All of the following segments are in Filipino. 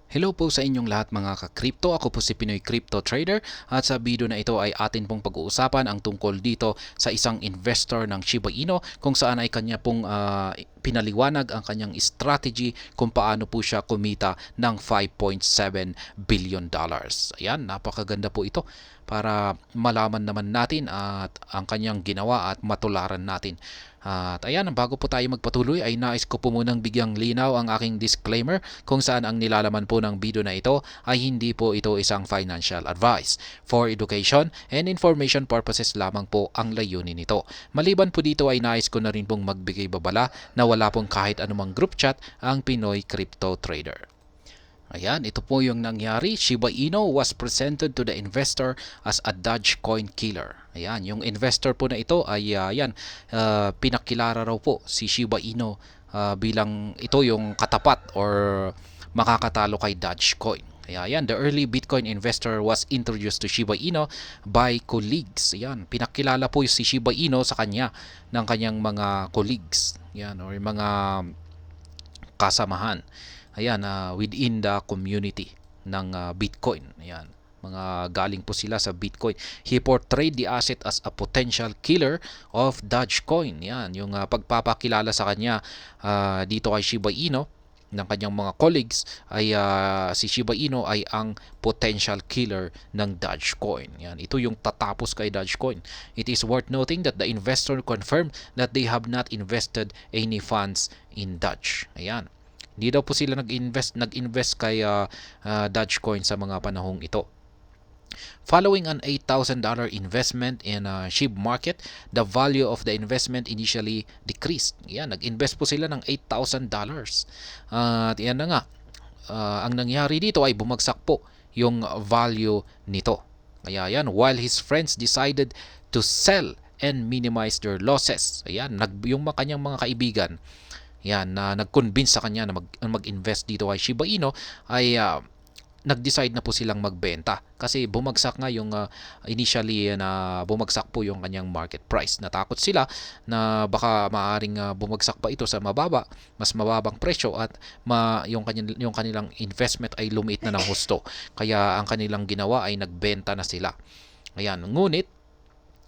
Hello po sa inyong lahat mga ka-crypto. Ako po si Pinoy Crypto Trader at sa video na ito ay atin pong pag-uusapan ang tungkol dito sa isang investor ng Shiba Inu kung saan ay kanya pong pinaliwanag ang kanyang strategy kung paano po siya kumita ng $5.7 billion. Ayan, napakaganda po ito para malaman naman natin at ang kanyang ginawa at matularan natin. At ayan, bago po tayo magpatuloy ay nais ko po munang bigyang linaw ang aking disclaimer kung saan ang nilalaman po ng video na ito ay hindi po ito isang financial advice. For education and information purposes lamang po ang layunin nito. Maliban po dito ay nais ko na rin pong magbigay babala na wala pong kahit anumang group chat ang Pinoy Crypto Trader. Ayan, ito po yung nangyari. Shiba Inu was presented to the investor as a Dogecoin killer. Ayan, yung investor po na ito ay pinakilara raw po si Shiba Inu bilang ito yung katapat or makakatalo kay Dogecoin. Kaya yan, the early Bitcoin investor was introduced to Shiba Inu by colleagues. Yan, pinakilala po si Shiba Inu sa kanya ng kanyang mga colleagues. Yan, or mga kasamahan. Ayan, within the community ng Bitcoin. Ayan, mga galing po sila sa Bitcoin. He portrayed the asset as a potential killer of Dogecoin. Yan, yung pagpapakilala sa kanya dito kay Shiba Inu ng kanyang mga colleagues ay si Shiba Inu ay ang potential killer ng Dogecoin. Yan, ito yung tatapos kay Dogecoin. It is worth noting that the investor confirmed that they have not invested any funds in Doge. Ayan. Hindi daw po sila nag-invest kay Dogecoin sa mga panahong ito. Following an $8,000 investment in SHIB market, the value of the investment initially decreased. Yan, nag-invest po sila ng $8,000. At yan na nga, ang nangyari dito ay bumagsak po yung value nito. Kaya yan, while his friends decided to sell and minimize their losses. Ayan, yung kanyang mga kaibigan, yan, na nag-convince sa kanya na mag-invest dito kay Shiba Inu ay nag-decide na po silang magbenta kasi bumagsak nga yung initially na bumagsak po yung kanyang market price. Natakot sila na baka maaring bumagsak pa ito sa mas mababang presyo at yung kanilang investment ay lumiit na ng husto. Kaya ang kanilang ginawa ay nagbenta na sila. Ayan, ngunit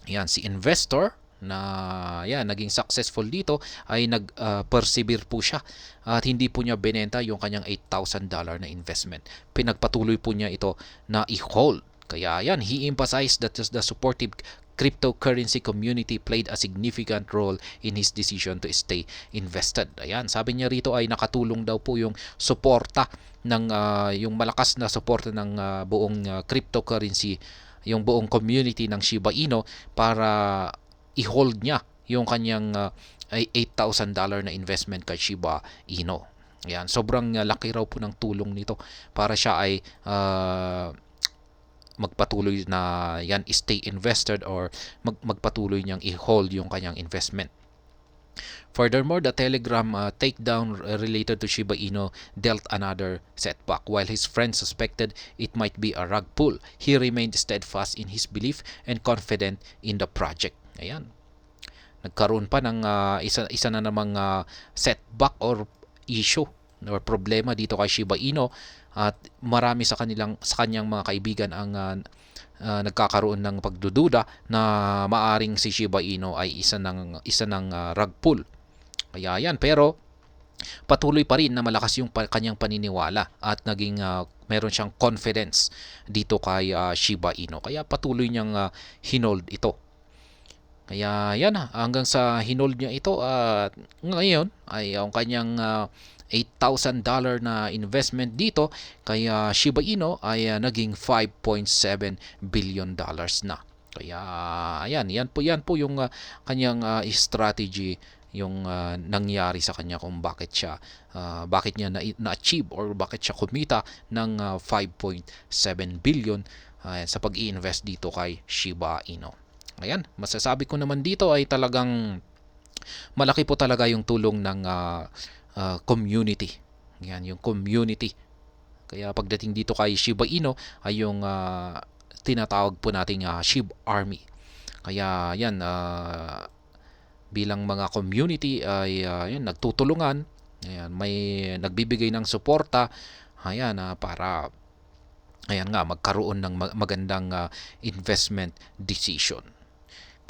yan, si investor na yan, naging successful dito ay nag-persevere po siya at hindi po niya binenta yung kanyang $8,000 na investment. Pinagpatuloy po niya ito na i-hold. Kaya yan, he emphasized that the supportive cryptocurrency community played a significant role in his decision to stay invested. Ayan, sabi niya rito ay nakatulong daw po yung suporta ng yung malakas na suporta ng buong cryptocurrency, yung buong community ng Shiba Inu para i-hold niya yung kanyang $8,000 na investment kay Shiba Inu. Yan, sobrang laki raw po ng tulong nito para siya ay magpatuloy na yan stay invested or magpatuloy niyang i-hold yung kanyang investment. Furthermore, the Telegram takedown related to Shiba Inu dealt another setback. While his friends suspected it might be a rug pull, he remained steadfast in his belief and confident in the project. Ayan. Nagkaroon pa ng isa na namang setback or issue or problema dito kay Shiba Inu at marami sa kanyang mga kaibigan ang nagkakaroon ng pagdududa na maaring si Shiba Inu ay isa ng rug pull. Kaya yan, pero patuloy pa rin na malakas yung kanyang paniniwala at naging meron siyang confidence dito kay Shiba Inu. Kaya patuloy niyang hinold ito. Kaya yan, hanggang sa hinold niya ito at ngayon ay ang kanyang $8,000 na investment dito kay Shiba Inu ay naging $5.7 billion na. Kaya ayan, yan po yung kanyang strategy, yung nangyari sa kanya kung bakit niya na-achieve or bakit siya kumita ng $5.7 billion sa pag-i-invest dito kay Shiba Inu. Ayan, masasabi ko naman dito ay talagang malaki po talaga yung tulong ng community. Yan, yung community. Kaya pagdating dito kay Shiba Inu ay yung tinatawag po nating SHIB Army. Kaya yan, bilang mga community ay yan, nagtutulungan. Ayan, may nagbibigay ng suporta Ayan, para ayan nga magkaroon ng magandang investment decision.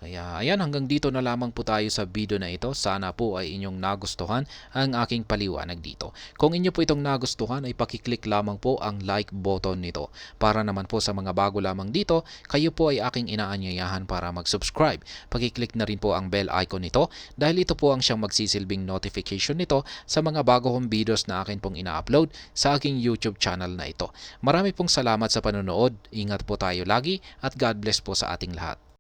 Kaya ayan, hanggang dito na lamang po tayo sa video na ito. Sana po ay inyong nagustuhan ang aking paliwanag dito. Kung inyo po itong nagustuhan ay pakiclick lamang po ang like button nito. Para naman po sa mga bago lamang dito, kayo po ay aking inaanyayahan para mag-subscribe. Pakiclick na rin po ang bell icon nito dahil ito po ang siyang magsisilbing notification nito sa mga bago kong videos na akin pong ina-upload sa aking YouTube channel na ito. Marami pong salamat sa panonood. Ingat po tayo lagi at God bless po sa ating lahat.